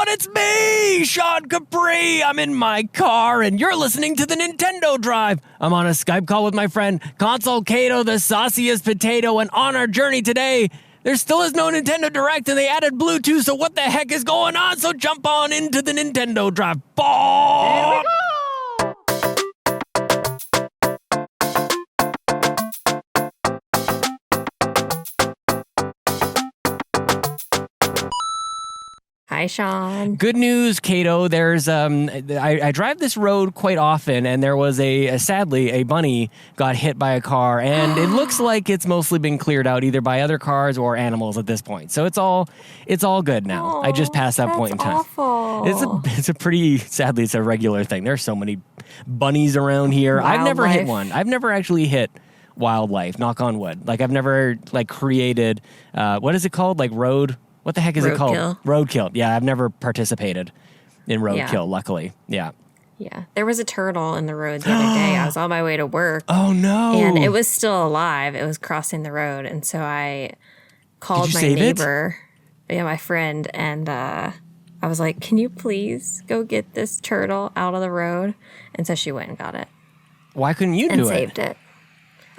everyone, it's me, Sean Capri. I'm in my car, and you're listening to the Nintendo Drive. I'm on a Skype call with my friend, Console Caito, the sauciest potato, and on our journey today, there still is no Nintendo Direct, and they added Bluetooth, so what the heck is going on? So jump on into the Nintendo Drive. Here we go! Hi, Sean. Good news, Caito. There's I drive this road quite often, and there was sadly a bunny got hit by a car, and it looks like it's mostly been cleared out either by other cars or animals at this point. So it's all good now. I just passed that point in time. Awful. It's a pretty, sadly, it's a regular thing. There's so many bunnies around here. I've never hit one. I've never actually hit wildlife. Knock on wood. Like I've never created what is it called? Like road. What the heck is it called? Roadkill. Yeah, I've never participated in roadkill, luckily. Yeah. Yeah. There was a turtle in the road the other day. I was on my way to work. Oh, no. And it was still alive. It was crossing the road. And so I called my neighbor, my friend, and I was like, can you please go get this turtle out of the road? And so she went and got it. Why couldn't you do it? And saved it.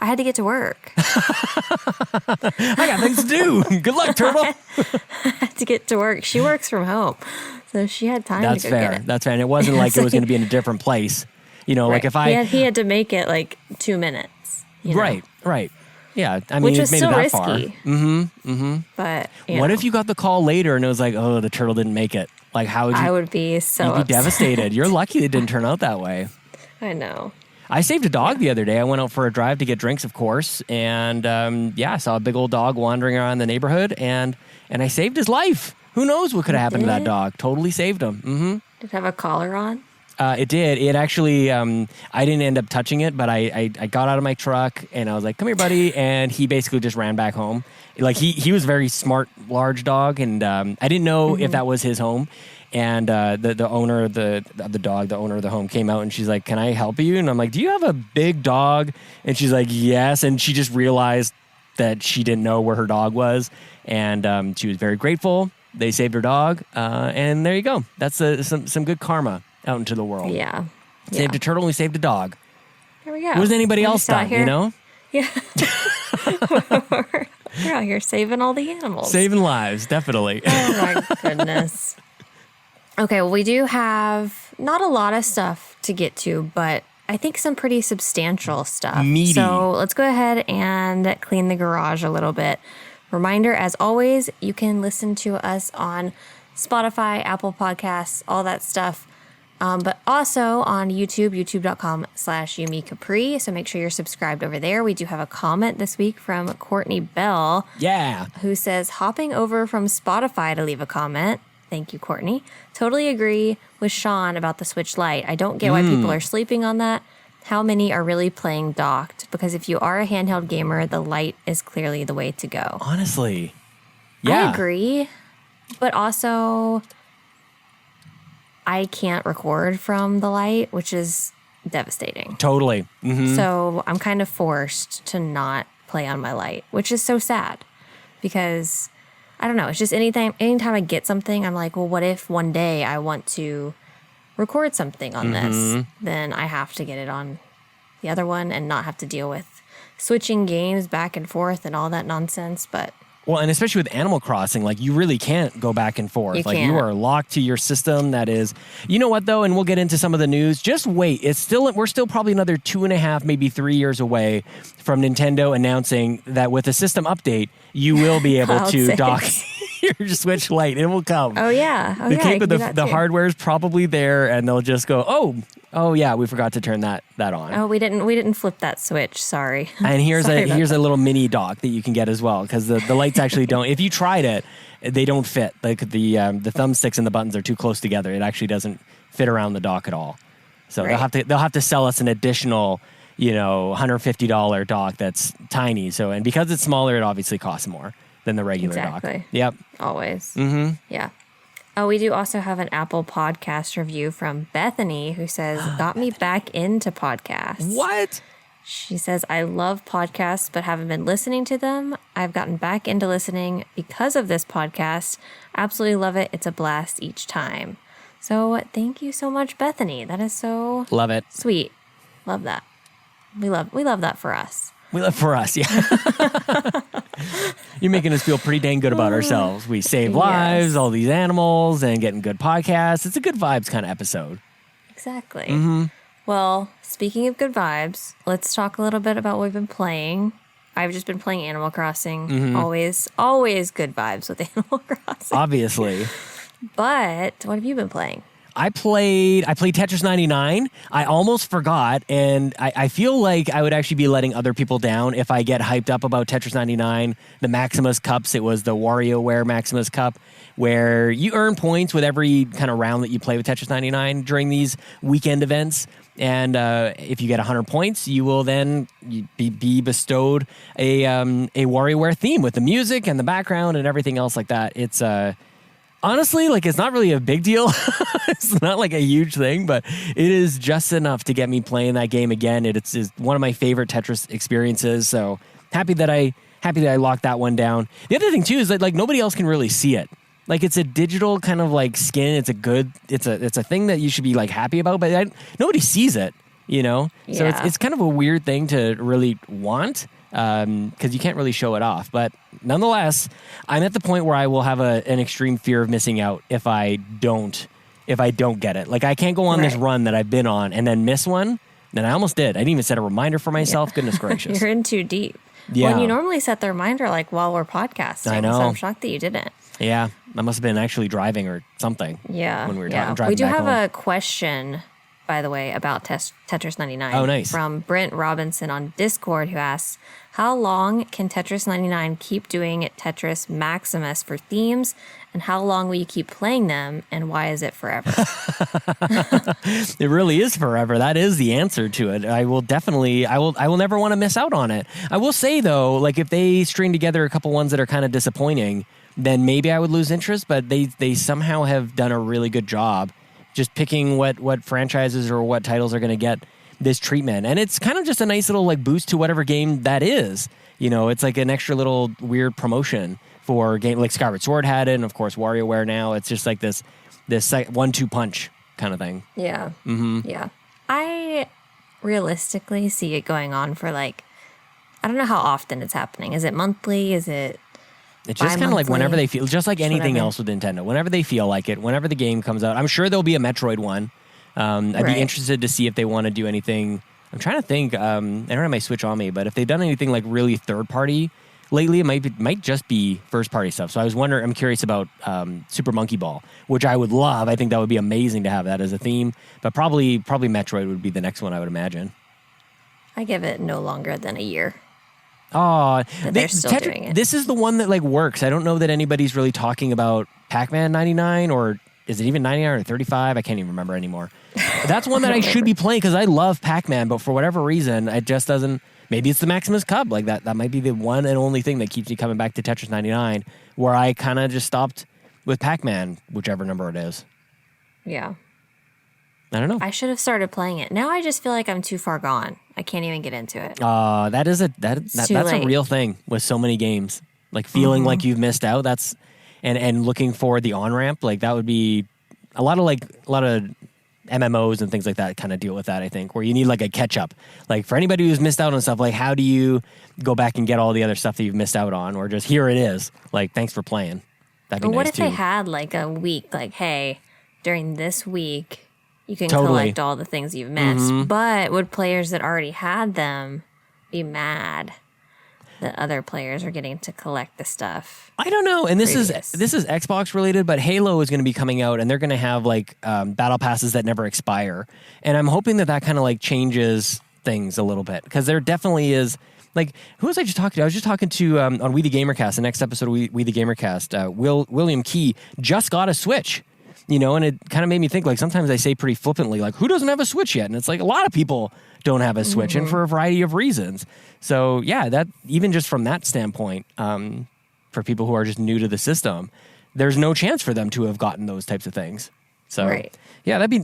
I had to get to work. I got things to do. Good luck, turtle. I had to get to work. She works from home, so she had time to go get it. That's fair. And it wasn't like it was going to be in a different place. You know, right. like if he had to make it like 2 minutes. You know? Right. Yeah, I mean, which was maybe still that risky. Far. But what if you got the call later and it was like, oh, the turtle didn't make it? Like, how would you? I would be so. You'd be upset. devastated. You're lucky it didn't turn out that way. I know. I saved a dog the other day. I went out for a drive to get drinks, of course, and I saw a big old dog wandering around the neighborhood, and I saved his life. Who knows what could have happened to that dog? Totally saved him. Mm-hmm. Did it have a collar on? It did. It actually, I didn't end up touching it, but I got out of my truck, and I was like, come here, buddy, and he basically just ran back home. Like, he was a very smart, large dog, and I didn't know if that was his home. And the owner of the dog, the owner of the home, came out and she's like, can I help you? And I'm like, do you have a big dog? And she's like, yes. And she just realized that she didn't know where her dog was. And she was very grateful. They saved her dog. And there you go. That's some good karma out into the world. Yeah. Saved a turtle and we saved a dog. There we go. Wasn't anybody else done, you know? Yeah. We're out here saving all the animals. Saving lives, definitely. Oh, my goodness. Okay, well, we do have not a lot of stuff to get to, but I think some pretty substantial stuff. Meaty. So let's go ahead and clean the garage a little bit. Reminder, as always, you can listen to us on Spotify, Apple Podcasts, all that stuff, but also on YouTube, youtube.com/Yumi Capri. So make sure you're subscribed over there. We do have a comment this week from Courtney Bell. Yeah. Who says, hopping over from Spotify to leave a comment. Thank you, Courtney. Totally agree with Sean about the Switch Lite. I don't get why people are sleeping on that. How many are really playing docked? Because if you are a handheld gamer, the Lite is clearly the way to go. Honestly. Yeah. I agree. But also, I can't record from the Lite, which is devastating. Totally. Mm-hmm. So I'm kind of forced to not play on my Lite, which is so sad because I don't know. It's just anytime I get something, I'm like, well, what if one day I want to record something on this? Then I have to get it on the other one and not have to deal with switching games back and forth and all that nonsense. But well, and especially with Animal Crossing, like you really can't go back and forth. You are locked to your system. That is, you know what though, and we'll get into some of the news. Just wait. We're still probably another 2.5, maybe 3 years away from Nintendo announcing that with a system update, you will be able to dock your Switch Lite. It will come. Oh yeah, the hardware is probably there, and they'll just go, oh yeah, we forgot to turn that on. Oh, we didn't flip that switch. Sorry. And here's a little mini dock that you can get as well, because the lights actually don't. If you tried it, they don't fit. Like the thumbsticks and the buttons are too close together. It actually doesn't fit around the dock at all. So they'll have to sell us an additional, $150 dock that's tiny. So, and because it's smaller, it obviously costs more than the regular dock. Yep. Always. Mm-hmm. Yeah. Oh, we do also have an Apple Podcast review from Bethany who says, got me back into podcasts. What? She says, I love podcasts, but haven't been listening to them. I've gotten back into listening because of this podcast. Absolutely love it. It's a blast each time. So thank you so much, Bethany. That is so Love it. sweet. Love that. We love that for us. We love for us, yeah. You're making us feel pretty dang good about ourselves. We save lives, all these animals, and getting good podcasts. It's a good vibes kind of episode. Exactly. Well, speaking of good vibes, let's talk a little bit about what we've been playing. I've just been playing Animal Crossing. Always good vibes with Animal Crossing. Obviously. But what have you been playing? I played Tetris 99. I almost forgot, and I feel like I would actually be letting other people down if I get hyped up about Tetris 99. The Maximus Cups, it was the WarioWare Maximus Cup, where you earn points with every kind of round that you play with Tetris 99 during these weekend events. And if you get 100 points, you will then be bestowed a WarioWare theme with the music and the background and everything else like that. It's honestly, like, it's not really a big deal. It's not like a huge thing, but it is just enough to get me playing that game again. It's one of my favorite Tetris experiences. So happy that I locked that one down. The other thing too is that, like, nobody else can really see it. Like, it's a digital kind of like skin. It's a thing that you should be like happy about, but nobody sees it, you know? So it's kind of a weird thing to really want. Because you can't really show it off. But nonetheless, I'm at the point where I will have an extreme fear of missing out if I don't get it. Like, I can't go on this run that I've been on and then miss one. And I almost did. I didn't even set a reminder for myself. Goodness gracious. You're in too deep. Yeah. When you normally set the reminder like while we're podcasting. I know. So I'm shocked that you didn't. Yeah. I must have been actually driving or something. Yeah. When we were driving We do back have home. a question, by the way, about Tetris 99. Oh, nice. From Brent Robinson on Discord, who asks, how long can Tetris 99 keep doing Tetris Maximus for themes? And how long will you keep playing them? And why is it forever? It really is forever. That is the answer to it. I will never want to miss out on it. I will say, though, like, if they string together a couple ones that are kind of disappointing, then maybe I would lose interest. But they somehow have done a really good job just picking what franchises or what titles are going to get this treatment. And it's kind of just a nice little like boost to whatever game that is. You know, it's like an extra little weird promotion for a game like Skyward Sword had it, and of course WarioWare now. It's just like this 1-2 punch kind of thing. Yeah. Mm-hmm. Yeah. I realistically see it going on for like, I don't know how often it's happening. Is it monthly? Is it It's just kind of like whenever they feel, just like anything else with Nintendo. Whenever they feel like it, whenever the game comes out. I'm sure there'll be a Metroid one. I'd be interested to see if they want to do anything. I'm trying to think. I don't have my Switch on me, but if they've done anything like really third party lately, it might just be first party stuff. So I'm curious about Super Monkey Ball, which I would love. I think that would be amazing to have that as a theme. But probably Metroid would be the next one, I would imagine. I give it no longer than a year. Oh, they're still doing it. This is the one that like works. I don't know that anybody's really talking about Pac-Man 99, or is it even 99 or 35? I can't even remember anymore. That's one that I should be playing because I love Pac-Man, but for whatever reason, it just doesn't. Maybe it's the Maximus Cup. Like that might be the one and only thing that keeps me coming back to Tetris 99, where I kind of just stopped with Pac-Man, whichever number it is. Yeah. I don't know. I should have started playing it. Now I just feel like I'm too far gone. I can't even get into it. That's a real thing with so many games. Like feeling like you've missed out. That's and looking for the on-ramp. Like that would be a lot of MMOs and things like that kind of deal with that, I think, where you need like a catch-up. Like for anybody who's missed out on stuff, like how do you go back and get all the other stuff that you've missed out on? Or just here it is. Like, thanks for playing. That'd be nice, what if too. they had like a week, like, hey, during this week, you can collect all the things you've missed. But would players that already had them be mad that other players are getting to collect the stuff? I don't know. And this is Xbox related, but Halo is going to be coming out, and they're going to have like battle passes that never expire. And I'm hoping that kind of like changes things a little bit, because there definitely is. Like, who was I just talking to? I was just talking to on We the Gamercast, the next episode of We the Gamercast. William Key just got a Switch. You know, and it kind of made me think, like, sometimes I say pretty flippantly, like, who doesn't have a Switch yet? And it's like a lot of people don't have a Switch, and for a variety of reasons. So, yeah, that even just from that standpoint, for people who are just new to the system, there's no chance for them to have gotten those types of things. So, yeah, it'd be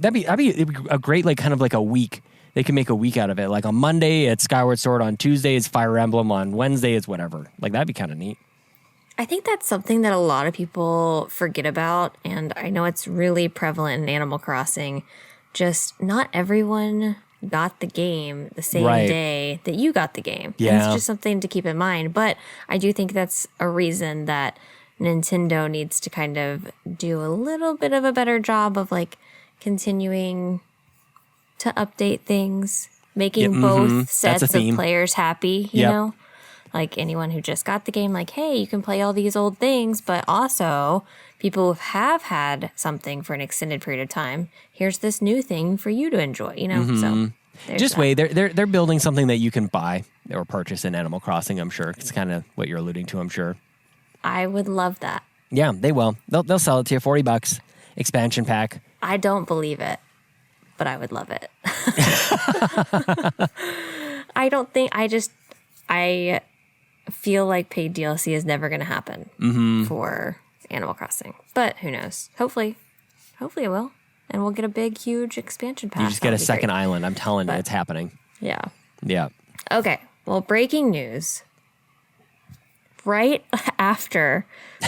a great, like, kind of like a week They can make a week out of it. Like on Monday, it's Skyward Sword. On Tuesday, it's Fire Emblem. On Wednesday, it's whatever. Like that'd be kind of neat. I think that's something that a lot of people forget about, and I know it's really prevalent in Animal Crossing. Just not everyone got the game the same day that you got the game. Yeah. And it's just something to keep in mind. But I do think that's a reason that Nintendo needs to kind of do a little bit of a better job of like continuing to update things, making both sets of players happy, you know? Like anyone who just got the game, like, hey, you can play all these old things, but also people who have had something for an extended period of time, here's this new thing for you to enjoy, you know? So just wait, they're building something that you can buy or purchase in Animal Crossing, I'm sure. It's kind of what you're alluding to, I'm sure. I would love that. Yeah, they will. They'll sell it to you, $40, expansion pack. I don't believe it, but I would love it. I feel like paid DLC is never going to happen for Animal Crossing, but who knows? Hopefully it will, and we'll get a big, huge expansion pack. You just get a second island. I'm telling you, it's happening. Yeah. Yeah. Okay. Well, breaking news. Right after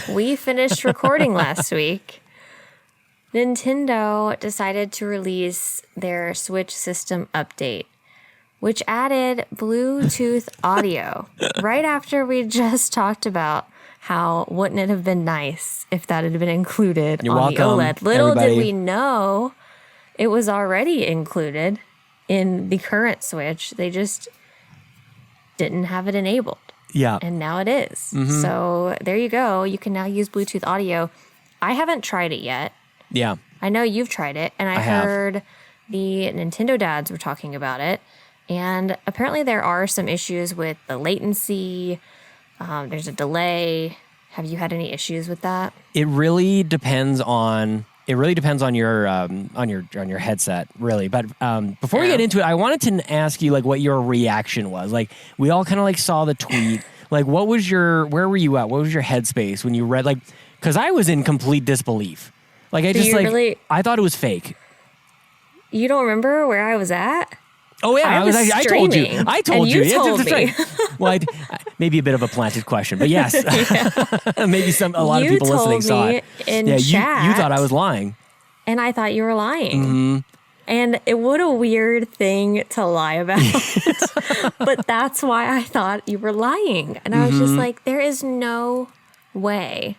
we finished recording last week, Nintendo decided to release their Switch system update, which added Bluetooth audio right after we just talked about how wouldn't it have been nice if that had been included You're on welcome, the OLED. Little everybody. did we know it was already included in the current Switch. They just didn't have it enabled. Yeah. And now it is. So there you go. You can now use Bluetooth audio. I haven't tried it yet. Yeah. I know you've tried it, and I have. heard the Nintendo dads were talking about it. And apparently there are some issues with the latency. There's a delay. Have you had any issues with that? It really depends on your headset, really. But before we get into it, I wanted to ask you like what your reaction was. Like we all kind of like saw the tweet. Like where were you at? What was your headspace when you read like? Because I was in complete disbelief. Like I thought it was fake. You don't remember where I was at? Oh yeah, I told you. I told you. You told me. Well, maybe a bit of a planted question, but yes, maybe a lot of people listening saw it. Chat, you thought I was lying, and I thought you were lying. And what a weird thing to lie about. But that's why I thought you were lying, and I was just like, there is no way.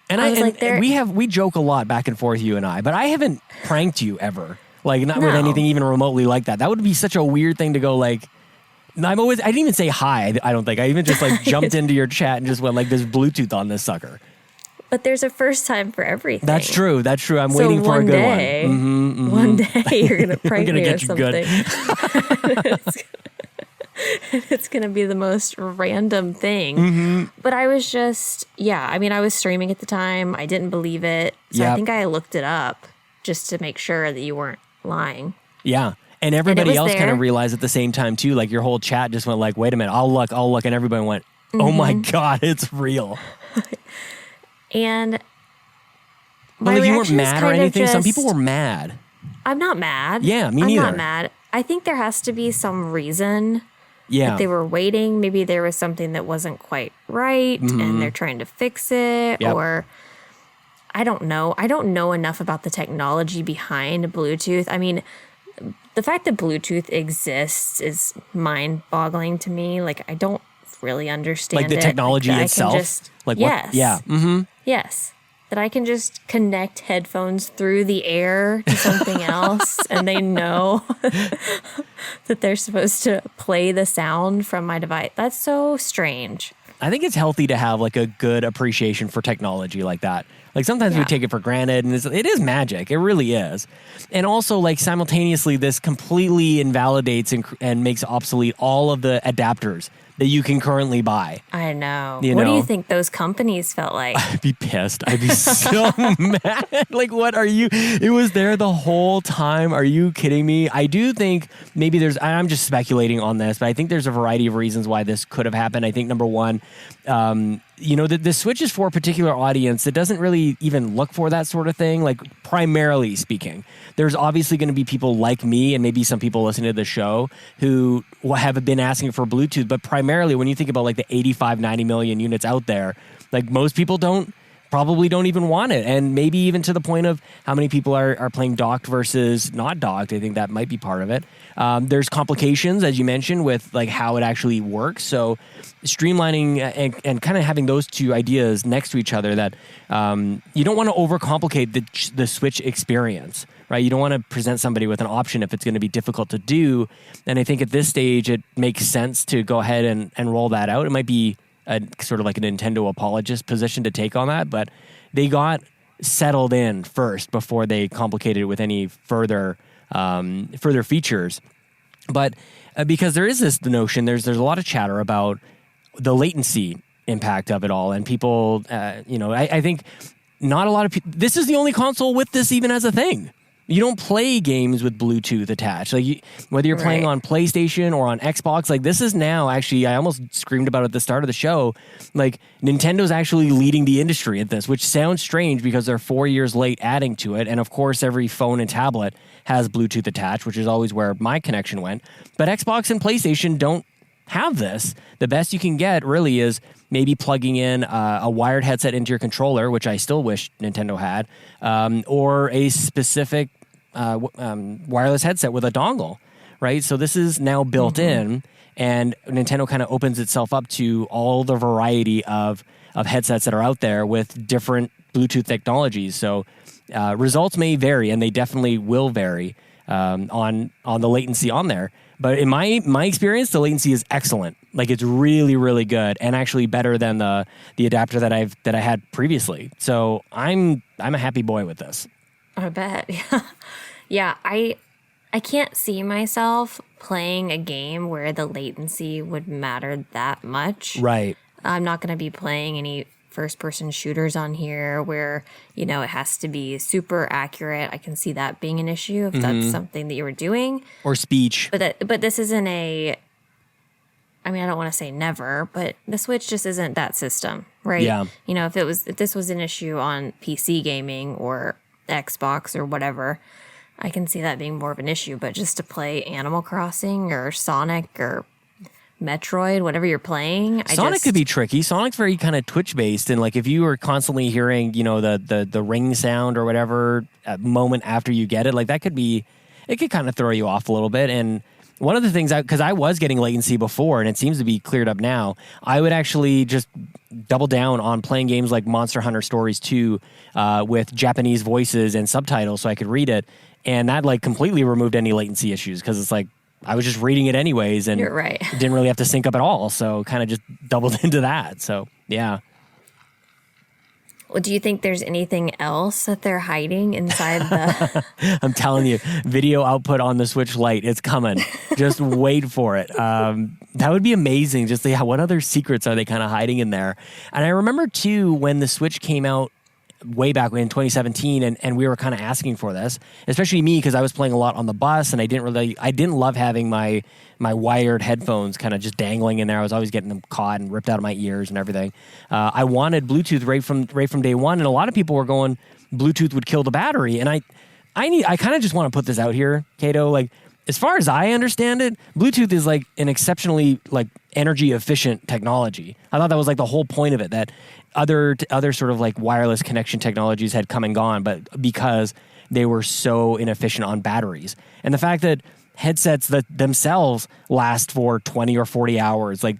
And we joke a lot back and forth, you and I, but I haven't pranked you ever. Like not with anything even remotely like that. That would be such a weird thing to go like. I didn't even say hi. I don't think I even just like jumped into your chat and just went like, "There's Bluetooth on this sucker." But there's a first time for everything. That's true. I'm waiting for a good one. One day you're gonna prank me get or something. It's gonna be the most random thing. But I was just, I was streaming at the time. I didn't believe it, so I think I looked it up just to make sure that you weren't lying. Yeah. And everybody else kind of realized at the same time too. Like your whole chat just went like, wait a minute, I'll look. And everybody went, oh my God, it's real. And you weren't mad or anything? Some people were mad. I'm not mad. Yeah, me neither. I'm not mad. I think there has to be some reason that they were waiting. Maybe there was something that wasn't quite right and they're trying to fix it or... I don't know. I don't know enough about the technology behind Bluetooth. I mean, the fact that Bluetooth exists is mind-boggling to me. Like, I don't really understand like the technology itself. Yes. What? Yeah. Yes. That I can just connect headphones through the air to something else, and they know that they're supposed to play the sound from my device. That's so strange. I think it's healthy to have like a good appreciation for technology like that. Like sometimes we take it for granted, and it is magic. It really is. And also, like simultaneously, this completely invalidates and makes obsolete all of the adapters that you can currently buy. I know. What do you think those companies felt like? I'd be pissed. I'd be so mad. Like, what are you? It was there the whole time. Are you kidding me? I do think maybe I'm just speculating on this, but I think there's a variety of reasons why this could have happened. I think number one, the Switch is for a particular audience that doesn't really even look for that sort of thing. Like, primarily speaking, there's obviously going to be people like me and maybe some people listening to the show who have been asking for Bluetooth. But primarily, when you think about like the 85, 90 million units out there, like most people probably don't even want it. And maybe even to the point of how many people are playing docked versus not docked. I think that might be part of it. There's complications, as you mentioned, with like how it actually works. So streamlining and kind of having those two ideas next to each other, that you don't want to overcomplicate the Switch experience, right? You don't want to present somebody with an option if it's going to be difficult to do. And I think at this stage, it makes sense to go ahead and roll that out. It might be a sort of like a Nintendo apologist position to take on that, but they got settled in first before they complicated it with any further features. But because there is this notion, there's a lot of chatter about the latency impact of it all, and people, I think not a lot of people. This is the only console with this even as a thing. You don't play games with Bluetooth attached. Like whether you're playing on PlayStation or on Xbox, like this is now actually, I almost screamed about it at the start of the show, like Nintendo's actually leading the industry at this, which sounds strange because they're 4 years late adding to it. And of course, every phone and tablet has Bluetooth attached, which is always where my connection went. But Xbox and PlayStation don't have this. The best you can get really is maybe plugging in a wired headset into your controller, which I still wish Nintendo had, or a specific wireless headset with a dongle, right? So this is now built in, and Nintendo kind of opens itself up to all the variety of headsets that are out there with different Bluetooth technologies. So results may vary, and they definitely will vary on the latency on there. But in my experience, the latency is excellent. Like it's really, really good, and actually better than the adapter that I had previously. So I'm a happy boy with this. I bet. Yeah, I can't see myself playing a game where the latency would matter that much. Right. I'm not going to be playing any first-person shooters on here where, it has to be super accurate. I can see that being an issue if that's something that you were doing. Or speech. But this isn't I don't want to say never, but the Switch just isn't that system, right? Yeah. If this was an issue on PC gaming or Xbox or whatever, I can see that being more of an issue. But just to play Animal Crossing or Sonic or Metroid, whatever you're playing, Sonic could be tricky. Sonic's very kind of Twitch based, and like if you were constantly hearing, the ring sound or whatever a moment after you get it, like it could kind of throw you off a little bit. And one of the things, because I was getting latency before, and it seems to be cleared up now, I would actually just double down on playing games like Monster Hunter Stories 2 with Japanese voices and subtitles so I could read it. And that like completely removed any latency issues because it's like I was just reading it anyways and You're right. didn't really have to sync up at all. So kind of just doubled into that. So, yeah. Well, do you think there's anything else that they're hiding inside the... I'm telling you, video output on the Switch Lite, it's coming. Just wait for it. That would be amazing. Just what other secrets are they kind of hiding in there? And I remember, too, when the Switch came out way back in 2017, and we were kind of asking for this, especially me, because I was playing a lot on the bus, and I didn't love having my wired headphones kind of just dangling in there. I was always getting them caught and ripped out of my ears and everything. I wanted Bluetooth right from day one, and a lot of people were going, Bluetooth would kill the battery, and I kind of just want to put this out here, Caito, like, as far as I understand it, Bluetooth is like an exceptionally like energy efficient technology. I thought that was like the whole point of it, that other sort of like wireless connection technologies had come and gone, but because they were so inefficient on batteries. And the fact that headsets that themselves last for 20 or 40 hours, like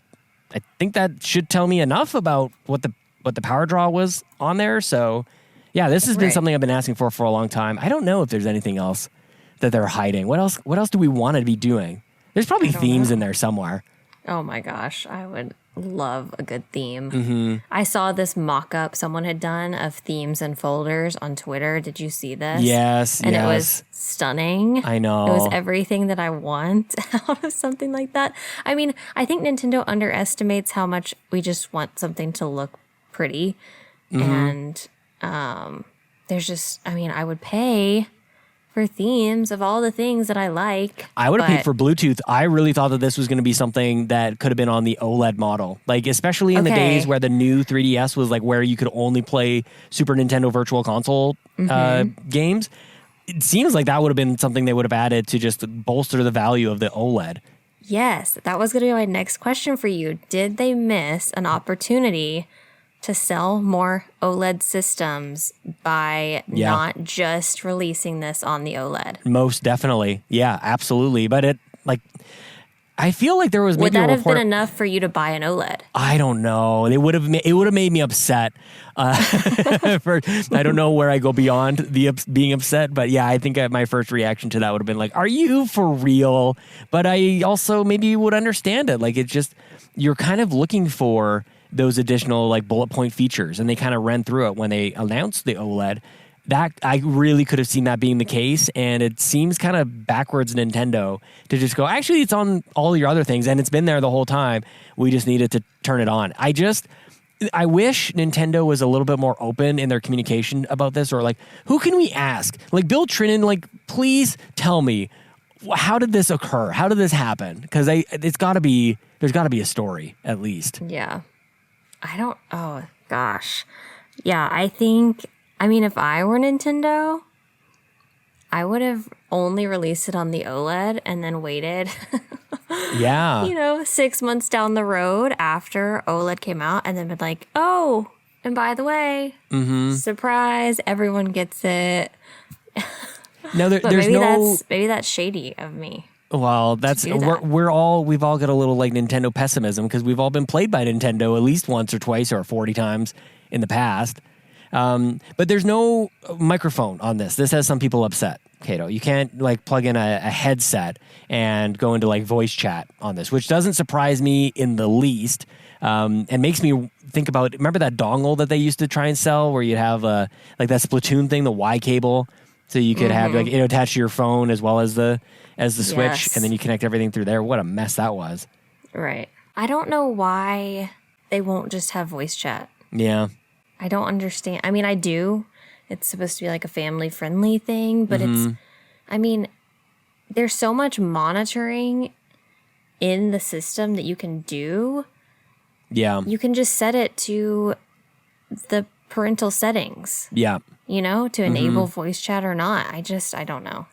I think that should tell me enough about what the power draw was on there. So yeah, this has been something I've been asking for a long time. I don't know if there's anything else that they're hiding. What else do we want to be doing? There's probably themes in there somewhere. Oh my gosh, I would love a good theme. Mm-hmm. I saw this mock-up someone had done of themes and folders on Twitter. Did you see this? Yes, and it was stunning. I know. It was everything that I want out of something like that. I mean, I think Nintendo underestimates how much we just want something to look pretty. And there's just, I mean, I would pay for themes of all the things that I like. I would have paid for Bluetooth. I really thought that this was going to be something that could have been on the OLED model. Like, especially in the days where the new 3DS was like where you could only play Super Nintendo Virtual Console games. It seems like that would have been something they would have added to just bolster the value of the OLED. Yes, that was going to be my next question for you. Did they miss an opportunity to sell more OLED systems by not just releasing this on the OLED? Most definitely. Yeah, absolutely. But I feel like there was maybe would that have been enough for you to buy an OLED? I don't know. It would have made me upset. I don't know where I go beyond being upset, but yeah, I think my first reaction to that would have been like, "Are you for real?" But I also maybe would understand it. Like, it's just you're kind of looking for those additional like bullet point features, and they kind of ran through it when they announced the OLED. That I really could have seen that being the case, and it seems kind of backwards Nintendo to just go, actually, it's on all your other things, and it's been there the whole time. We just needed to turn it on. I wish Nintendo was a little bit more open in their communication about this, or like, who can we ask? Like, Bill Trinan, like, please tell me, how did this occur? How did this happen? Because there's got to be a story at least. Yeah. Oh, gosh. Yeah, I mean, if I were Nintendo, I would have only released it on the OLED and then waited, 6 months down the road after OLED came out, and then been like, oh, and by the way, surprise, everyone gets it. No, maybe that's shady of me. Well, we've all got a little like Nintendo pessimism because we've all been played by Nintendo at least once or twice or 40 times in the past. But there's no microphone on this. This has some people upset, Caito. You can't like plug in a headset and go into like voice chat on this, which doesn't surprise me in the least. And makes me think about, remember that dongle that they used to try and sell where you'd have like that Splatoon thing, the Y cable, so you could have like attached to your phone as well as the Switch, and then you connect everything through there. What a mess that was. Right. I don't know why they won't just have voice chat. Yeah. I don't understand. I mean, I do. It's supposed to be like a family-friendly thing, but there's so much monitoring in the system that you can do. Yeah. You can just set it to the parental settings. Yeah. To enable voice chat or not. I don't know.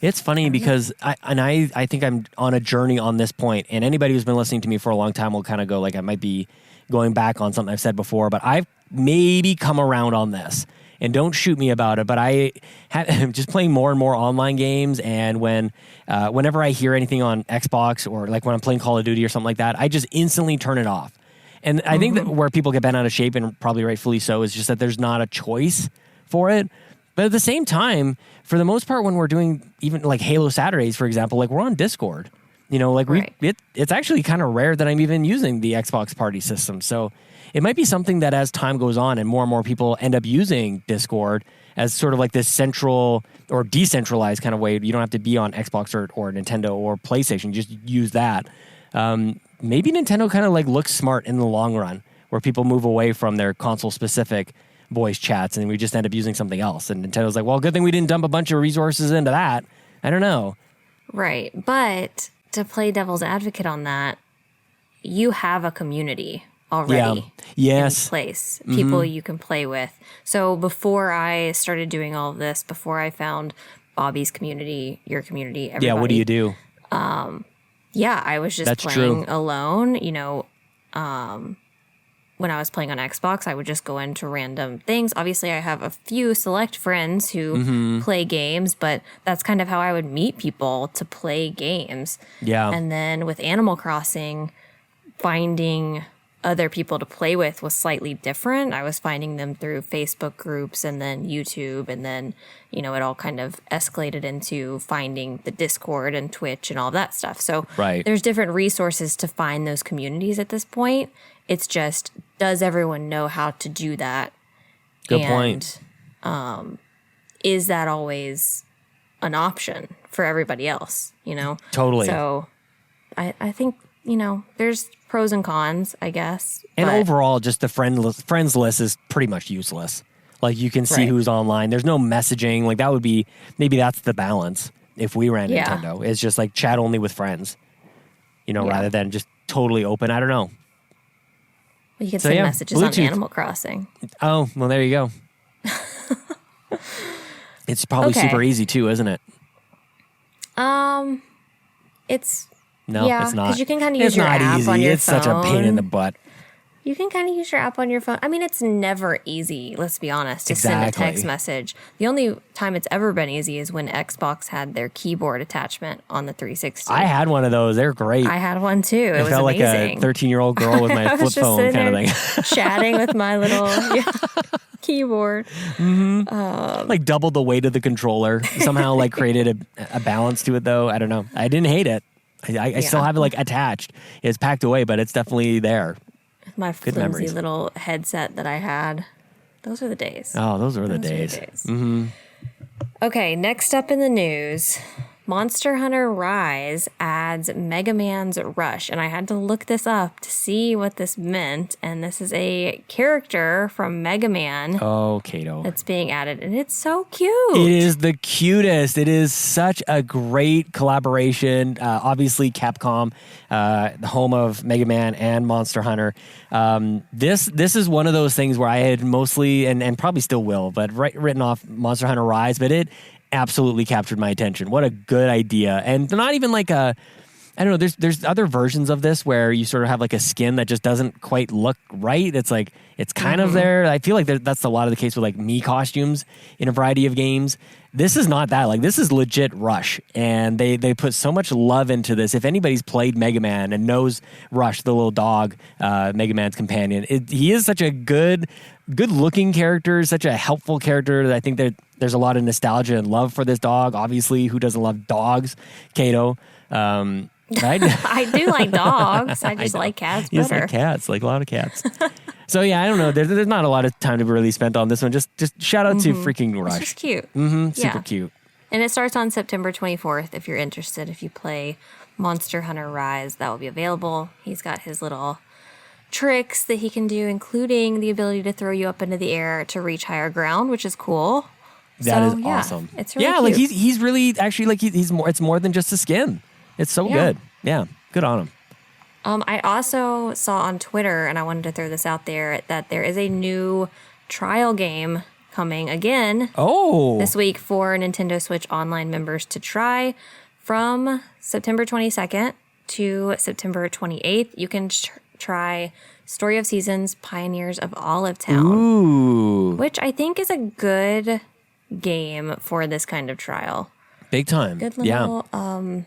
It's funny because I think I'm on a journey on this point, and anybody who's been listening to me for a long time will kind of go like, I might be going back on something I've said before, but I've maybe come around on this, and don't shoot me about it, but I'm just playing more and more online games, and whenever I hear anything on Xbox or like when I'm playing Call of Duty or something like that, I just instantly turn it off. And I think that where people get bent out of shape, and probably rightfully so, is just that there's not a choice for it. But at the same time, for the most part, when we're doing even like Halo Saturdays, for example, like we're on Discord. It's actually kind of rare that I'm even using the Xbox party system. So it might be something that as time goes on and more people end up using Discord as sort of like this central or decentralized kind of way. You don't have to be on Xbox or Nintendo or PlayStation. Just use that. Maybe Nintendo kind of like looks smart in the long run where people move away from their console-specific voice chats and we just end up using something else. And Nintendo's like, well, good thing we didn't dump a bunch of resources into that. I don't know. Right. But to play devil's advocate on that, you have a community already in place. People you can play with. So before I started doing all of this, before I found Bobby's community, your community, everybody. Yeah, what do you do? I was just playing alone. When I was playing on Xbox, I would just go into random things. Obviously, I have a few select friends who play games, but that's kind of how I would meet people to play games. Yeah. And then with Animal Crossing, finding other people to play with was slightly different. I was finding them through Facebook groups and then YouTube, and then, it all kind of escalated into finding the Discord and Twitch and all that stuff. So there's different resources to find those communities at this point. It's just, does everyone know how to do that? Good point. Is that always an option for everybody else, Totally. So I think, there's pros and cons, I guess. And overall, just the friends list is pretty much useless. Like you can see Right. who's online. There's no messaging. Like that would be, maybe that's the balance if we ran Yeah. Nintendo. It's just like chat only with friends, Yeah. rather than just totally open. I don't know. Well, you can So, send yeah, messages on Bluetooth. Animal Crossing. Oh, well, there you go. It's probably Okay. super easy too, isn't it? It's No, yeah, it's not. because you can kind of use It's your not app easy. on your It's phone. such a pain in the butt. You can kind of use your app on your phone. I mean, it's never easy, let's be honest, to send a Exactly. text message. The only time it's ever been easy is when Xbox had their keyboard attachment on the 360. I had one of those. They're great. I had one too. It was felt amazing. like a 13-year-old girl with my I flip was just phone sitting kind of there thing. chatting with my little keyboard. Like doubled the weight of the controller. Somehow like created a balance to it though. I don't know. I didn't hate it. I still have it like attached. It's packed away, but it's definitely there. My Good flimsy memories. little headset that I had. Those are the days. Oh, those were the days. Okay, next up in the news, Monster Hunter Rise adds Mega Man's Rush. And I had to look this up to see what this meant. And this is a character from Mega Man Oh, Caito. that's being added. And it's so cute. It is the cutest. It is such a great collaboration. Obviously, Capcom, the home of Mega Man and Monster Hunter. This is one of those things where I had mostly, and probably still will, but written off Monster Hunter Rise, but it absolutely captured my attention. What a good idea. And not even like I don't know, there's other versions of this where you sort of have like a skin that just doesn't quite look right. It's like, it's kind of there. I feel like that's a lot of the case with like Mii costumes in a variety of games. This is not that. Like this is legit Rush. And they put so much love into this. If anybody's played Mega Man and knows Rush, the little dog, Mega Man's companion, he is such a good looking character, such a helpful character that I think that there's a lot of nostalgia and love for this dog. Obviously, who doesn't love dogs? Caito. Right? I do like dogs. I just like cats You just better. like cats, like a lot of cats. So yeah, I don't know. There's not a lot of time to be really spent on this one. Just shout out to freaking It's Rush. just cute. Super Yeah. cute. And it starts on September 24th if you're interested. If you play Monster Hunter Rise, that will be available. He's got his little tricks that he can do, including the ability to throw you up into the air to reach higher ground, which is cool. That is yeah, awesome. It's really yeah, cute. like he's really actually like he's more. It's more than just a skin. It's so Yeah. good. Yeah, good on him. I also saw on Twitter, and I wanted to throw this out there, that there is a new trial game coming again Oh, this week for Nintendo Switch Online members to try from September 22nd to September 28th. You can try Story of Seasons, Pioneers of Olive Town, ooh, which I think is a good game for this kind of trial. big time. Good Yeah, little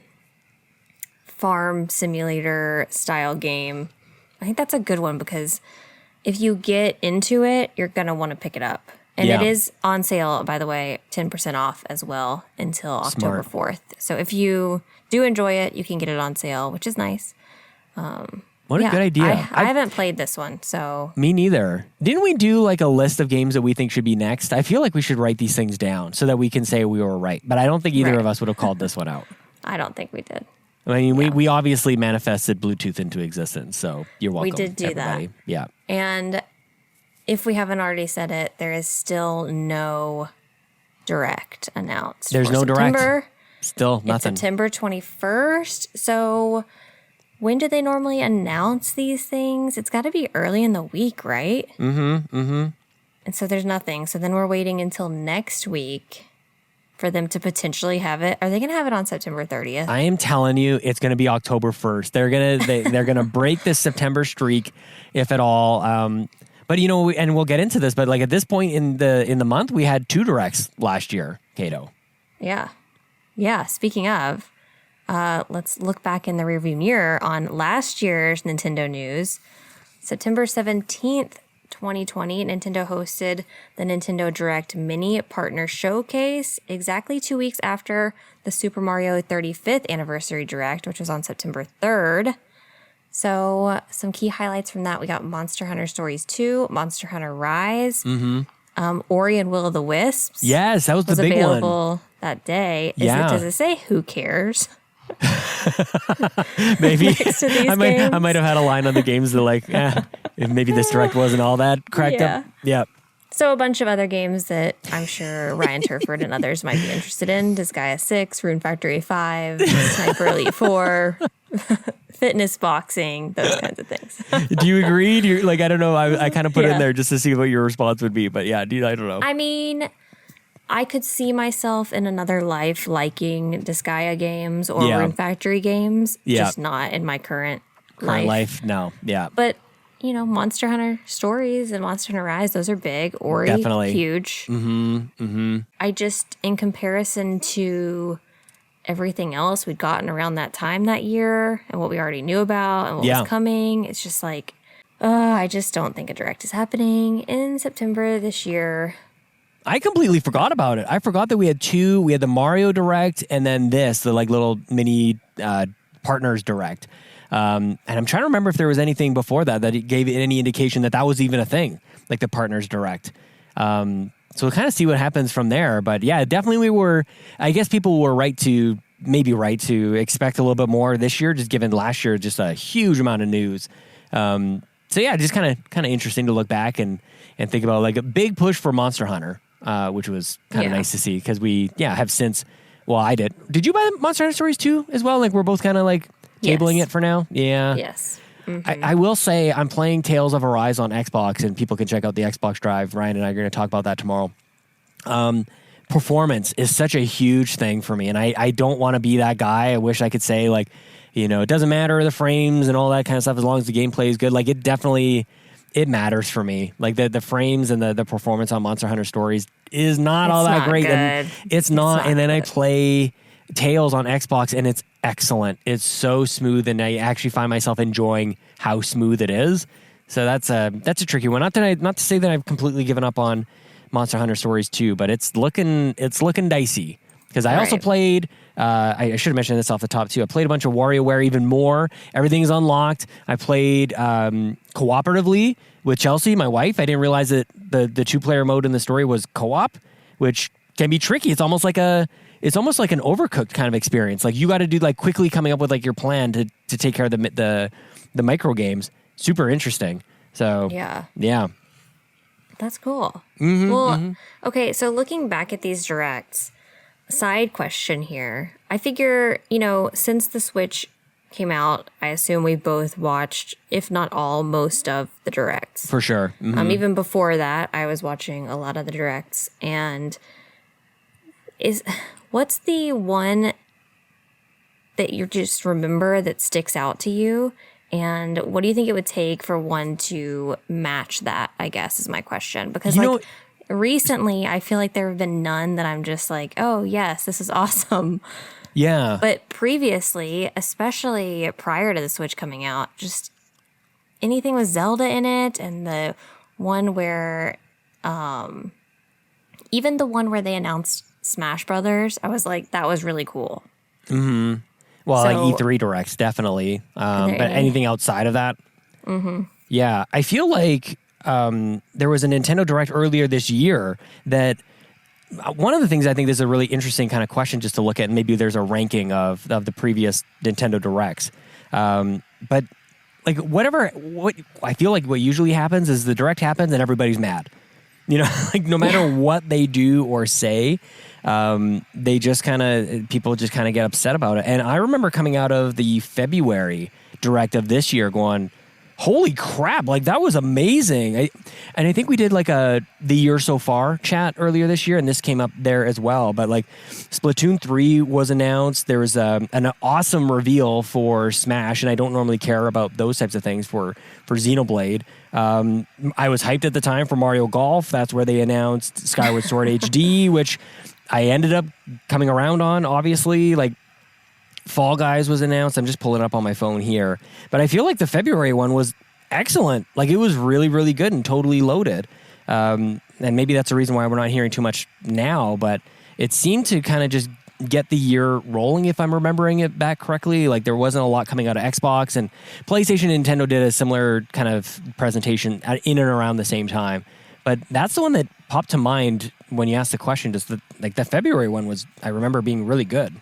farm simulator style game. I think that's a good one because if you get into it, you're going to want to pick it up. And it Yeah. is on sale, by the way, 10% off as well until October Smart. 4th. So if you do enjoy it, you can get it on sale, which is nice. what a Yeah, good idea. I haven't played this one, so Me neither. Didn't we do like a list of games that we think should be next? I feel like we should write these things down so that we can say we were right. But I don't think either Right. of us would have called this one out. I don't think we did. I mean, we obviously manifested Bluetooth into existence, so you're welcome. did do that. everybody. Yeah. And if we haven't already said it, there is still no direct announced. There's for no direct. September. Still It's nothing. September 21st. So when do they normally announce these things? It's got to be early in the week, right? And so there's nothing. So then we're waiting until next week for them to potentially have it. Are they going to have it on September 30th? I am telling you, it's going to be October 1st. They're gonna break this September streak, if at all. But and we'll get into this. But like at this point in the month, we had 2 directs last year, Caito. Yeah. Speaking of, let's look back in the rearview mirror on last year's Nintendo news. September 17th, 2020, Nintendo hosted the Nintendo Direct Mini Partner Showcase exactly 2 weeks after the Super Mario 35th Anniversary Direct, which was on September 3rd. So some key highlights from that. We got Monster Hunter Stories 2, Monster Hunter Rise, Ori and Will of the Wisps. Yes, that was the Was big one. available that day. Yeah. Does it say who cares? Maybe next to these I games? might have had a line on the games that like, if maybe this direct wasn't all that cracked up. Yeah. So a bunch of other games that I'm sure Ryan Turford and others might be interested in. Disgaea 6, Rune Factory 5, Sniper Elite 4, fitness boxing, those kinds of things. Do you agree? I don't know. I kind of put it in there just to see what your response would be. But yeah, I don't know. I mean, I could see myself in another life liking Disgaea games or Rune Factory games, just not in my current life. No, yeah. But Monster Hunter Stories and Monster Hunter Rise, those are big. Ori, definitely huge. I just, in comparison to everything else we'd gotten around that time that year and what we already knew about and what was coming, it's just like, I just don't think a direct is happening in September this year. I completely forgot about it. I forgot that we had two. We had the Mario Direct and then the little mini partners Direct. And I'm trying to remember if there was anything before that it gave any indication that was even a thing, like the Partners Direct. So we'll kind of see what happens from there. But yeah, definitely I guess people were right to expect a little bit more this year, just given last year, just a huge amount of news. So yeah, just kind of interesting to look back and think about like a big push for Monster Hunter, which was kind of nice to see because we have since, I did. Did you buy Monster Hunter Stories 2 as well? Like we're both kind of like tabling it for now? Yeah. Yes. Mm-hmm. I will say I'm playing Tales of Arise on Xbox, and people can check out the Xbox Drive. Ryan and I are going to talk about that tomorrow. Performance is such a huge thing for me, and I don't want to be that guy. I wish I could say, like, it doesn't matter the frames and all that kind of stuff as long as the gameplay is good. Like, it matters for me. Like, the frames and the performance on Monster Hunter Stories is not all that great. Good. And it's not. And then I play Tales on Xbox, and it's excellent. It's so smooth, and I actually find myself enjoying how smooth it is. So that's a tricky one. Not to say that I've completely given up on Monster Hunter Stories 2, but it's looking dicey. Because I also played, I should have mentioned this off the top too. I played a bunch of WarioWare even more. Everything's unlocked. I played cooperatively with Chelsea, my wife. I didn't realize that the 2-player mode in the story was co-op, which can be tricky. It's almost like an Overcooked kind of experience. Like you got to do like quickly coming up with like your plan to take care of the micro games. Super interesting. So yeah. That's cool. Mm-hmm, okay. So looking back at these directs, side question here. I figure, since the Switch came out, I assume we both watched, if not all, most of the directs. For sure. Mm-hmm. Even before that, I was watching a lot of the directs. And what's the one that you just remember that sticks out to you? And what do you think it would take for one to match that, I guess, is my question. Because, recently, I feel like there have been none that I'm just like, oh, yes, this is awesome. Yeah. But previously, especially prior to the Switch coming out, just anything with Zelda in it, and the one where, even the one where they announced Smash Brothers, I was like, that was really cool. Mm-hmm. Well, like E3 Directs, definitely. But anything outside of that? Mm-hmm. Yeah. I feel like there was a Nintendo Direct earlier this year that one of the things I think this is a really interesting kind of question just to look at, and maybe there's a ranking of the previous Nintendo Directs. But like what I feel like what usually happens is the Direct happens and everybody's mad. Like no matter what they do or say, people just kind of get upset about it. And I remember coming out of the February Direct of this year going, holy crap, like that was amazing. I think we did like the year so far chat earlier this year, and this came up there as well. But like Splatoon 3 was announced. There was an awesome reveal for Smash, and I don't normally care about those types of things for Xenoblade. I was hyped at the time for Mario Golf. That's where they announced Skyward Sword HD, which I ended up coming around on, obviously. Like Fall Guys was announced. I'm just pulling it up on my phone here. But I feel like the February one was excellent. Like it was really, really good and totally loaded. And maybe that's the reason why we're not hearing too much now, but it seemed to kind of just get the year rolling, if I'm remembering it back correctly. Like there wasn't a lot coming out of Xbox, and PlayStation and Nintendo did a similar kind of presentation in and around the same time. But that's the one that popped to mind when you asked the question. Just the February one was, I remember being really good.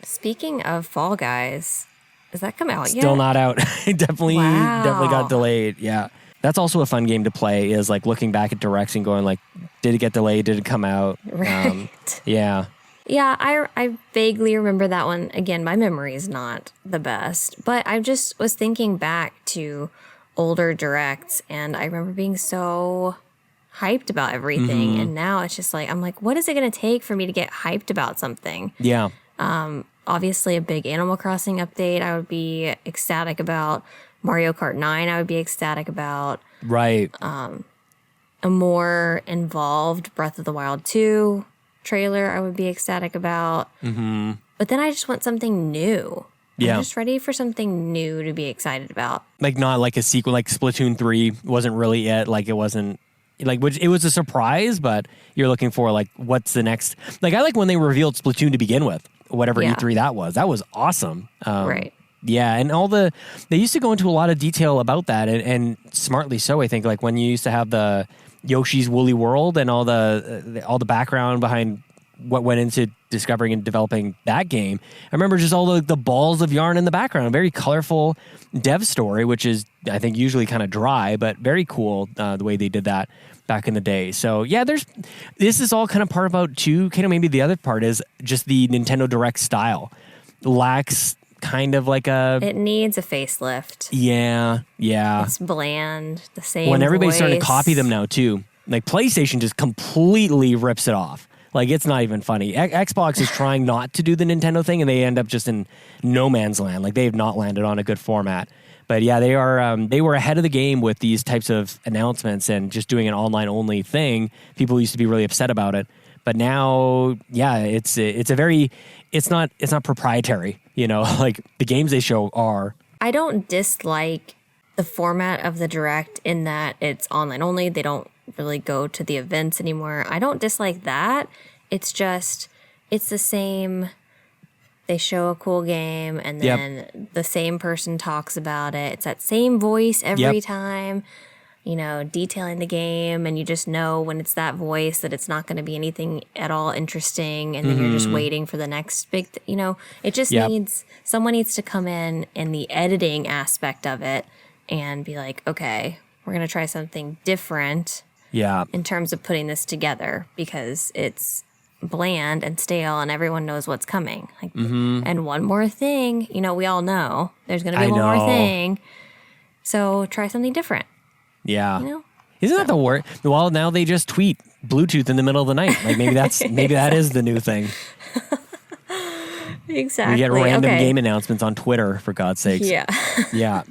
Speaking of Fall Guys, has that come out yet? Still not out. Definitely got delayed. Yeah. That's also a fun game to play, is like looking back at directs and going like, did it get delayed? Did it come out? Right. Yeah. Yeah, I vaguely remember that one. Again, my memory is not the best, but I just was thinking back to older directs, and I remember being so hyped about everything. And now it's just like, I'm like, what is it going to take for me to get hyped about something? Yeah. Obviously, a big Animal Crossing update I would be ecstatic about. Mario Kart 9 I would be ecstatic about. Right. A more involved Breath of the Wild 2 trailer I would be ecstatic about. But then I just want something new. Yeah. I'm just ready for something new to be excited about. Like not like a sequel, like Splatoon 3 wasn't really it. Like it wasn't like, which it was a surprise, but you're looking for like, what's the next? Like I like when they revealed Splatoon to begin with, whatever Yeah. E3 that was. That was awesome. Right. Yeah, and they used to go into a lot of detail about that, and smartly so, I think. Like when you used to have the Yoshi's Woolly World and all the background behind what went into discovering and developing that game. I remember just all the balls of yarn in the background. A very colorful dev story, which is, I think, usually kind of dry, but very cool the way they did that back in the day. So yeah, this is all kind of part about too. Kind of maybe the other part is just the Nintendo Direct style lacks kind of like It needs a facelift. Yeah. It's bland, the same When everybody's starting to voice. copy them now too. Like PlayStation just completely rips it off. Like it's not even funny. Xbox is trying not to do the Nintendo thing, and they end up just in no man's land. Like they have not landed on a good format. But yeah, they are. They were ahead of the game with these types of announcements and just doing an online only thing. People used to be really upset about it, but now, yeah, it's not proprietary. You know, like the games they show are. I don't dislike the format of the Direct in that it's online only. They don't really go to the events anymore. I don't dislike that. It's just, it's the same. They show a cool game and then the same person talks about it. It's that same voice every time, you know, detailing the game. And you just know when it's that voice that it's not going to be anything at all interesting. And then you're just waiting for the next big, you know, it just needs, someone needs to come in the editing aspect of it and be like, okay, we're going to try something different. Yeah. In terms of putting this together, because it's bland and stale and everyone knows what's coming. Like, and one more thing, you know, we all know there's going to be one more thing. So try something different. Yeah. You know? Isn't that the word? Well, now they just tweet Bluetooth in the middle of the night. Like maybe that is the new thing. Exactly. We get random game announcements on Twitter, for God's sakes. Yeah. Yeah.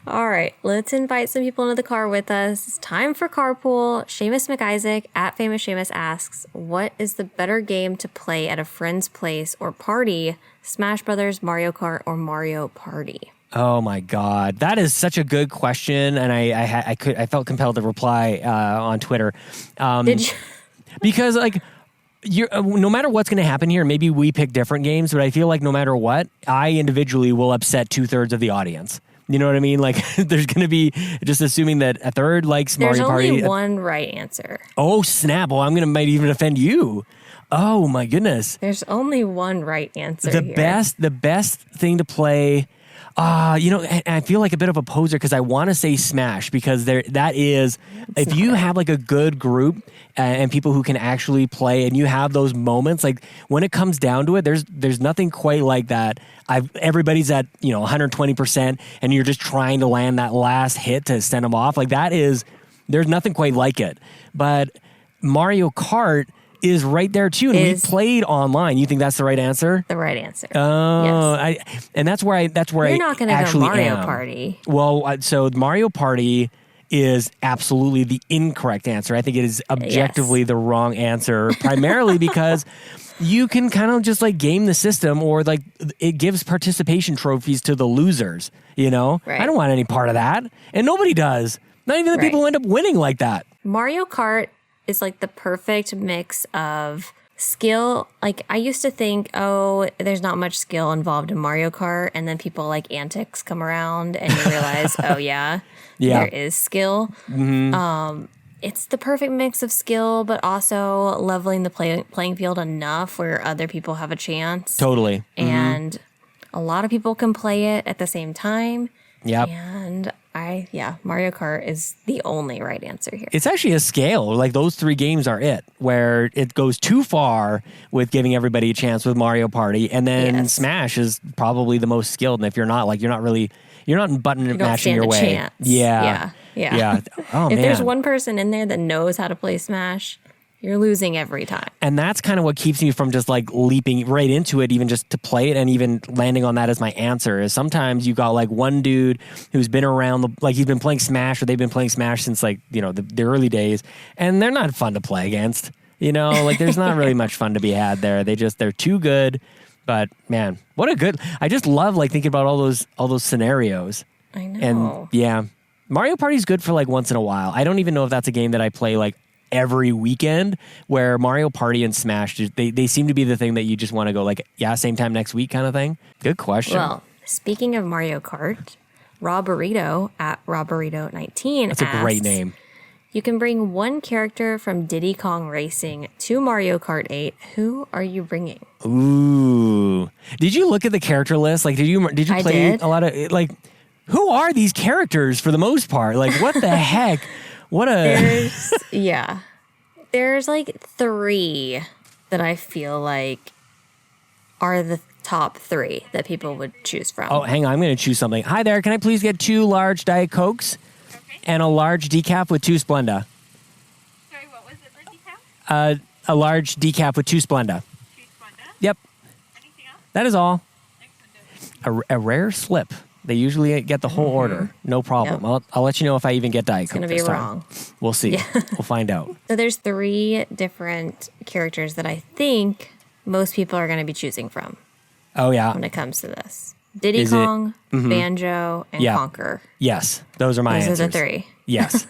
All right, let's invite some people into the car with us. It's time for carpool. Seamus McIsaac at Famous Seamus asks, what is the better game to play at a friend's place or party? Smash Brothers, Mario Kart, or Mario Party? Oh my God, that is such a good question, and I felt compelled to reply on Twitter. Did you? Because like. No matter what's going to happen here, maybe we pick different games, but I feel like no matter what, I individually will upset 2/3 of the audience. You know what I mean? Like there's going to be, just assuming that a third likes Mario Party. There's only one right answer. Oh, snap. Well, might even offend you. Oh my goodness. There's only one right answer The here. best thing to play, you know, and I feel like a bit of a poser because I want to say Smash because if you have like a good group and people who can actually play and you have those moments, like when it comes down to it, there's nothing quite like that. Everybody's at, 120% and you're just trying to land that last hit to send them off. Like there's nothing quite like it. But Mario Kart is right there too, and we played online. You think that's the right answer? The right answer. Oh, yes. That's where You're not going to go Mario am. Party. Well, so Mario Party is absolutely the incorrect answer. I think it is objectively the wrong answer, primarily because you can kind of just like game the system, or like it gives participation trophies to the losers. You know, Right. I don't want any part of that, and nobody does. Not even the people who end up winning like that. Mario Kart is like the perfect mix of skill. Like I used to think, oh, there's not much skill involved in Mario Kart, and then people like antics come around and you realize, oh yeah, there is skill. It's the perfect mix of skill, but also leveling the playing field enough where other people have a chance. Totally. And a lot of people can play it at the same time. Yep. And I Mario Kart is the only right answer here. It's actually a scale. Like those 3 games are it, where it goes too far with giving everybody a chance with Mario Party, and then Smash is probably the most skilled. And if you're not, like, you're not button mashing your way. Chance. Yeah. Oh, if man. there's one person in there that knows how to play Smash, you're losing every time. And that's kind of what keeps me from just like leaping right into it, even just to play it and even landing on that as my answer. Is sometimes you got like one dude who's been around, like he's been playing Smash, or they've been playing Smash since like, the early days, and they're not fun to play against. Like there's not really much fun to be had there. They're too good. But man, I just love like thinking about all those scenarios. I know. And yeah, Mario Party's good for like once in a while. I don't even know if that's a game that I play like every weekend, where Mario Party and Smash, they seem to be the thing that you just want to go like, yeah, same time next week kind of thing. Good question. Well, speaking of Mario Kart, Rob Burrito at Rob Burrito 19 That's a great name. You can bring one character from Diddy Kong Racing to Mario Kart 8. Who are you bringing? Ooh. Did you look at the character list? Like, did you play a lot of, like, who are these characters for the most part? Like, what the heck? There's like 3 that I feel like are the top 3 that people would choose from. Oh, hang on. I'm going to choose something. Hi there. Can I please get 2 large Diet Cokes? And a large decaf with 2 Splenda. Sorry, what was it for decaf? A large decaf with 2 Splenda. 2 Splenda? Yep. Anything else? That is all. A rare slip. They usually get the whole order. No problem. Yep. I'll let you know if I even get Diet Coke. It's going to be wrong. We'll see. Yeah. We'll find out. So there's 3 different characters that I think most people are going to be choosing from. Oh, yeah. When it comes to this. Diddy Kong, Banjo, and Conker. Yes. Those are my answers. Those are the 3. Yes.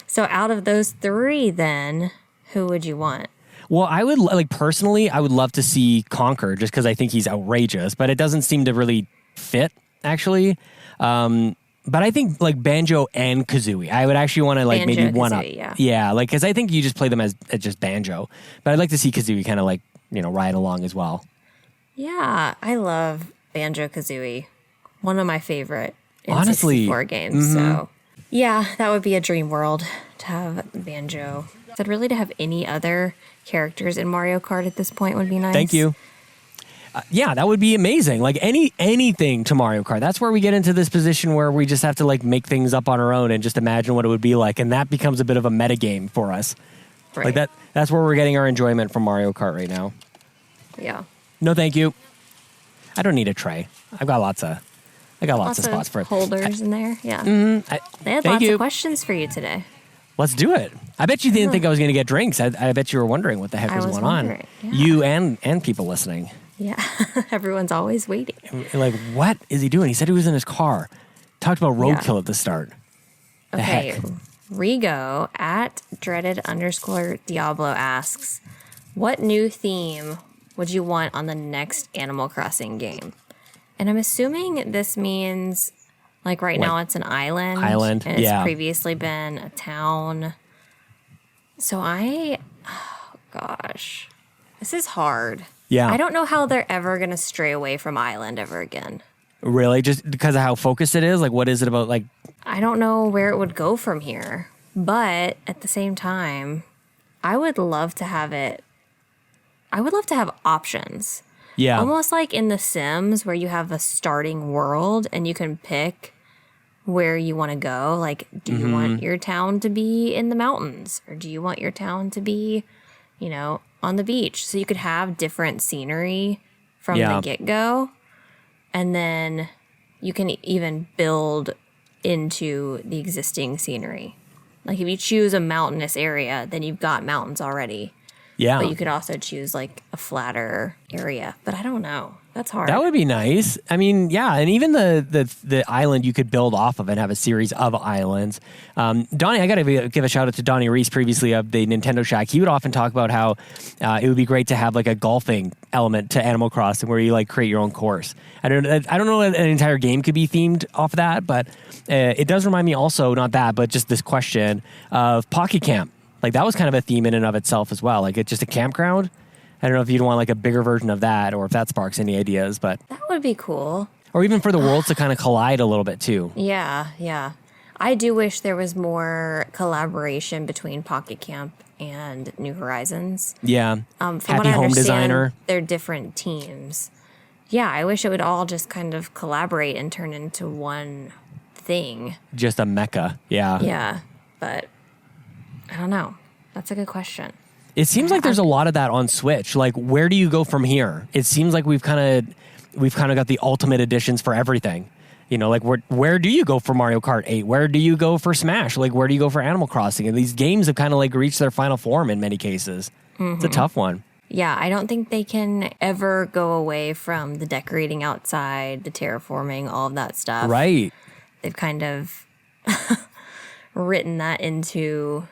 So out of those 3 then, who would you want? Well, I would, like, personally, I would love to see Conker just because I think he's outrageous, but it doesn't seem to really fit, actually. But I think, like, Banjo and Kazooie. I would actually want to, like, maybe one up. Yeah, like, because I think you just play them as just Banjo. But I'd like to see Kazooie kind of, like, ride along as well. Yeah, I love Banjo-Kazooie. One of my favorite honestly N64 games. So, yeah, that would be a dream world to have Banjo. But really, to have any other characters in Mario Kart at this point would be nice. Thank you. Yeah, that would be amazing. Like anything to Mario Kart. That's where we get into this position where we just have to like make things up on our own and just imagine what it would be like, and that becomes a bit of a meta game for us. Right. Like that's where we're getting our enjoyment from Mario Kart right now. Yeah. No, thank you. I don't need a tray. I got lots of spots for it. Holders in there. Yeah. They had thank lots you. of questions for you today. Let's do it. I bet you didn't think I was going to get drinks. I bet you were wondering what the heck was going on. Yeah. You and people listening. Yeah. Everyone's always waiting. Like, what is he doing? He said he was in his car. Talked about roadkill at the start. The okay. heck? Rigo at dreaded_Diablo asks, what new theme would you want on the next Animal Crossing game? And I'm assuming this means, like, right now it's an island. And it's previously been a town. So oh gosh, this is hard. Yeah. I don't know how they're ever going to stray away from island ever again. Really? Just because of how focused it is? Like, what is it about? Like, I don't know where it would go from here. But at the same time, I would love to have options. Yeah. Almost like in The Sims, where you have a starting world and you can pick where you want to go. Like, do you want your town to be in the mountains? Or do you want your town to be, on the beach? So you could have different scenery from the get-go. And then you can even build into the existing scenery. Like, if you choose a mountainous area, then you've got mountains already. Yeah. But you could also choose, like, a flatter area. But I don't know. That's hard. That would be nice. I mean, yeah, and even the island you could build off of and have a series of islands. Donnie, I got to give a shout out to Donnie Reese previously of the Nintendo Shack. He would often talk about how it would be great to have like a golfing element to Animal Crossing where you like create your own course. I don't know if an entire game could be themed off of that, but it does remind me also, not that, but just this question of Pocket Camp. Like that was kind of a theme in and of itself as well. Like it's just a campground. I don't know if you'd want like a bigger version of that or if that sparks any ideas, but that would be cool. Or even for the worlds to kind of collide a little bit too. Yeah. I do wish there was more collaboration between Pocket Camp and New Horizons. Yeah. From Happy what I Home understand, Designer. they're different teams. Yeah, I wish it would all just kind of collaborate and turn into one thing. Just a mecca. Yeah. Yeah, but I don't know. That's a good question. It seems like there's a lot of that on Switch. Like, where do you go from here? It seems like we've kind of got the ultimate editions for everything. You know, like where do you go for Mario Kart 8? Where do you go for Smash? Like, where do you go for Animal Crossing? And these games have kind of like reached their final form in many cases. It's a tough one. Yeah, I don't think they can ever go away from the decorating outside, the terraforming, all of that stuff. Right. They've kind of written that into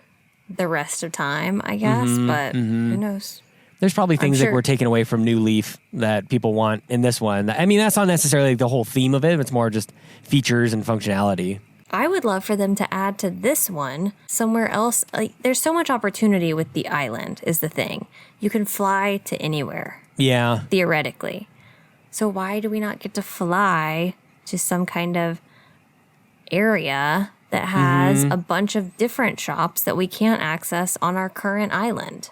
the rest of time, I guess, but who knows? There's probably things that sure. were taken away from New Leaf that people want in this one. I mean, that's not necessarily the whole theme of it. It's more just features and functionality. I would love for them to add to this one somewhere else. Like, there's so much opportunity with the island is the thing. You can fly to anywhere, Yeah. theoretically. So why do we not get to fly to some kind of area that has a bunch of different shops that we can't access on our current island?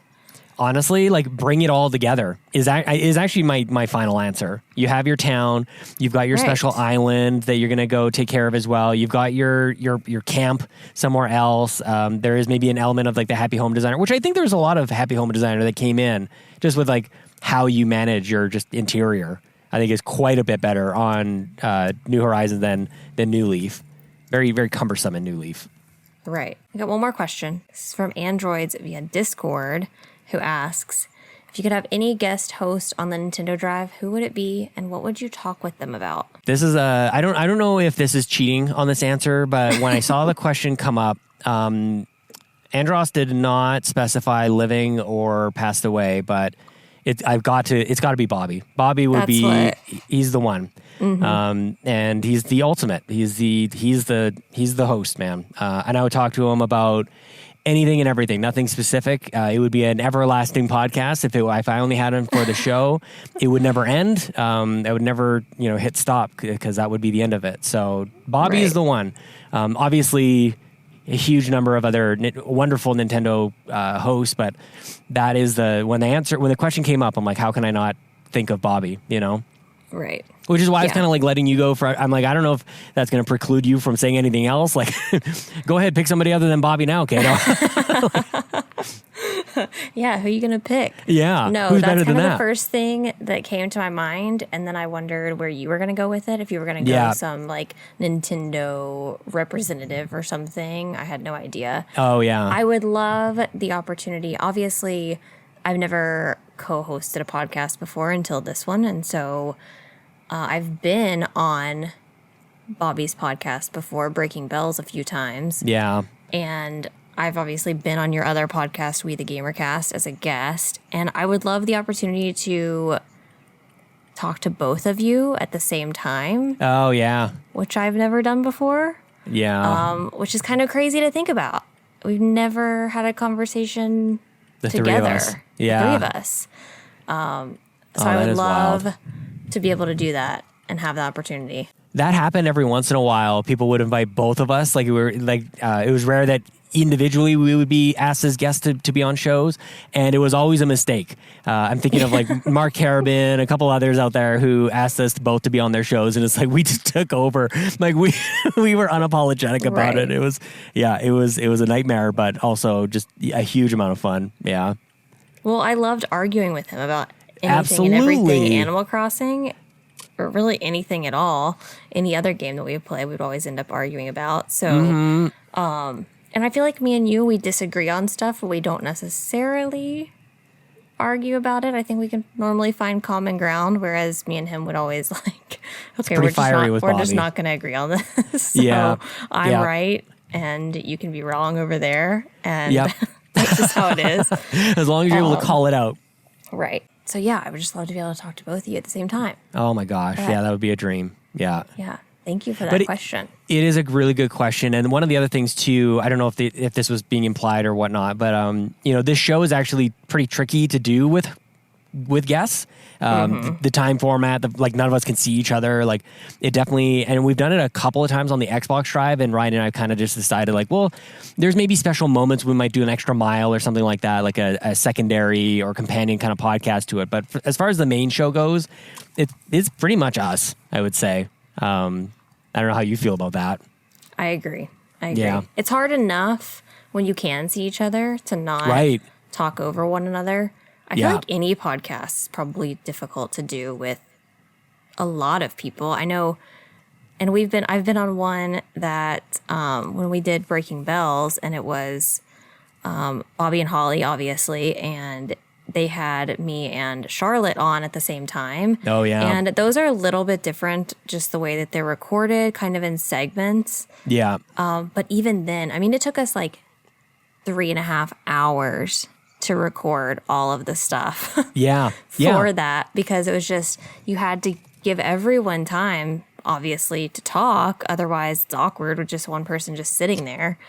Honestly, like, bring it all together is actually my final answer. You have your town, you've got your Right. special island that you're going to go take care of as well. You've got your camp somewhere else. There is maybe an element of like the Happy Home Designer, which I think there's a lot of Happy Home Designer that came in just with like how you manage your just interior. I think is quite a bit better on New Horizons than New Leaf. Very, very cumbersome in New Leaf. Right. I got one more question. This is from Androids via Discord, who asks, if you could have any guest host on the Nintendo Drive, who would it be and what would you talk with them about? This is I don't know if this is cheating on this answer, but when I saw the question come up, Andros did not specify living or passed away, but it's got to be Bobby. Bobby would he's the one. And he's the ultimate. He's the host, man. And I would talk to him about anything and everything, nothing specific. It would be an everlasting podcast. If I only had him for the show, it would never end. I would never, hit stop because that would be the end of it. So Bobby is the one. Obviously, a huge number of other wonderful Nintendo hosts, but that is when the question came up, I'm like, how can I not think of Bobby? Right. Which is why I was kind of like letting you go for. I'm like, I don't know if that's going to preclude you from saying anything else. Like, go ahead, pick somebody other than Bobby now, Caito. Yeah, who are you going to pick? Yeah, No, who's that's better kind than of that? the first thing that came to my mind, and then I wondered where you were going to go with it. If you were going to go some like Nintendo representative or something, I had no idea. Oh yeah, I would love the opportunity. Obviously, I've never co-hosted a podcast before until this one, and so I've been on Bobby's podcast before, Breaking Bells, a few times. yeah. And I've obviously been on your other podcast, We the Gamercast, as a guest. And I would love the opportunity to talk to both of you at the same time, Oh yeah, which I've never done before, yeah. which is kind of crazy to think about. We've never had a conversation The together. three of us. Yeah. The three of us. So I that would is love wild. to be able to do that and have the opportunity. That happened every once in a while. People would invite both of us. Like it was rare that individually we would be asked as guests to be on shows, and it was always a mistake. I'm thinking of like Mark Carabin, a couple others out there who asked us both to be on their shows, and it's like we just took over. Like we were unapologetic about it. It was a nightmare, but also just a huge amount of fun. Yeah. Well, I loved arguing with him about anything Absolutely. and everything Animal Crossing, or really anything at all. Any other game that we would play, we'd always end up arguing about. So, and I feel like me and you, we disagree on stuff, but we don't necessarily argue about it. I think we can normally find common ground, whereas me and him would always like, okay, pretty fiery with we're just Bobby. not going to agree on this. So Yeah. I'm Yeah. right, and you can be wrong over there. And Yep. that's just how it is. As long as you're able to call it out. Right. So yeah, I would just love to be able to talk to both of you at the same time. Oh my gosh. Yeah, that would be a dream. Yeah. Yeah. Thank you for that But question. It is a really good question, and one of the other things too. I don't know if this was being implied or whatnot, but this show is actually pretty tricky to do with with guests. The time format, like none of us can see each other. Like it definitely, and we've done it a couple of times on the Xbox Drive, and Ryan and I kind of just decided like, well, there's maybe special moments we might do an extra mile or something like that, like a secondary or companion kind of podcast to it. But as far as the main show goes, it's pretty much us, I would say. I don't know how you feel about that. I agree. Yeah. It's hard enough when you can see each other to not talk over one another. I feel like any podcast is probably difficult to do with a lot of people. I know, and I've been on one that when we did Breaking Bells, and it was Bobby and Holly, obviously, and they had me and Charlotte on at the same time. Oh, yeah. And those are a little bit different, just the way that they're recorded, kind of in segments. Yeah. But even then, I mean, it took us like 3.5 hours to record all of the stuff for that, because it was just, you had to give everyone time, obviously, to talk. Otherwise, it's awkward with just one person just sitting there.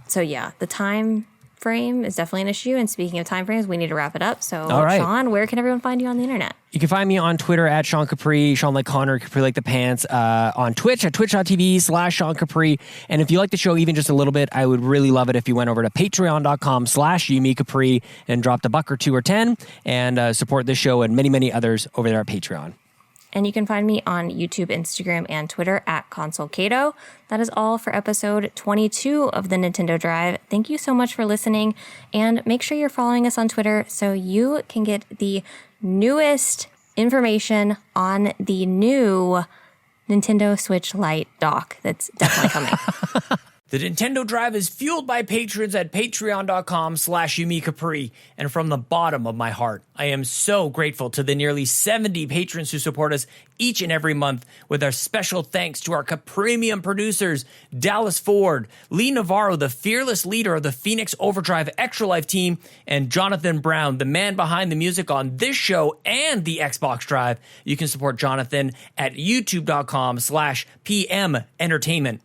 So yeah, the time frame is definitely an issue. And speaking of time frames, we need to wrap it up. So Sean, where can everyone find you on the internet? You can find me on Twitter at Sean Capri, Sean like Connor, Capri like the pants, on Twitch at twitch.tv/Sean Capri. And if you like the show even just a little bit, I would really love it if you went over to patreon.com/Yumi Capri and dropped $1 or $2 or $10 and support this show and many, many others over there at Patreon. And you can find me on YouTube, Instagram, and Twitter at Console Caito. That is all for episode 22 of the Nintendo Drive. Thank you so much for listening, and make sure you're following us on Twitter so you can get the newest information on the new Nintendo Switch Lite dock that's definitely coming. The Nintendo Drive is fueled by patrons at patreon.com/Yumi Capri. And from the bottom of my heart, I am so grateful to the nearly 70 patrons who support us each and every month, with our special thanks to our Capremium producers, Dallas Ford, Lee Navarro, the fearless leader of the Phoenix Overdrive Extra Life team, and Jonathan Brown, the man behind the music on this show and the Xbox Drive. You can support Jonathan at youtube.com/PM Entertainment.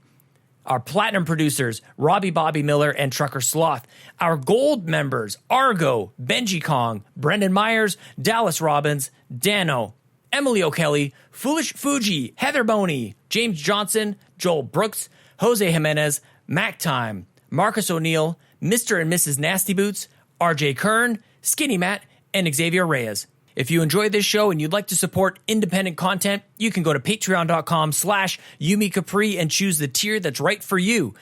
Our platinum producers, Robbie Bobby Miller and Trucker Sloth. Our gold members, Argo, Benji Kong, Brendan Myers, Dallas Robbins, Dano, Emily O'Kelly, Foolish Fuji, Heather Boney, James Johnson, Joel Brooks, Jose Jimenez, Mac Time, Marcus O'Neill, Mr. and Mrs. Nasty Boots, RJ Kern, Skinny Matt, and Xavier Reyes. If you enjoyed this show and you'd like to support independent content, you can go to patreon.com/Yumi Capri and choose the tier that's right for you.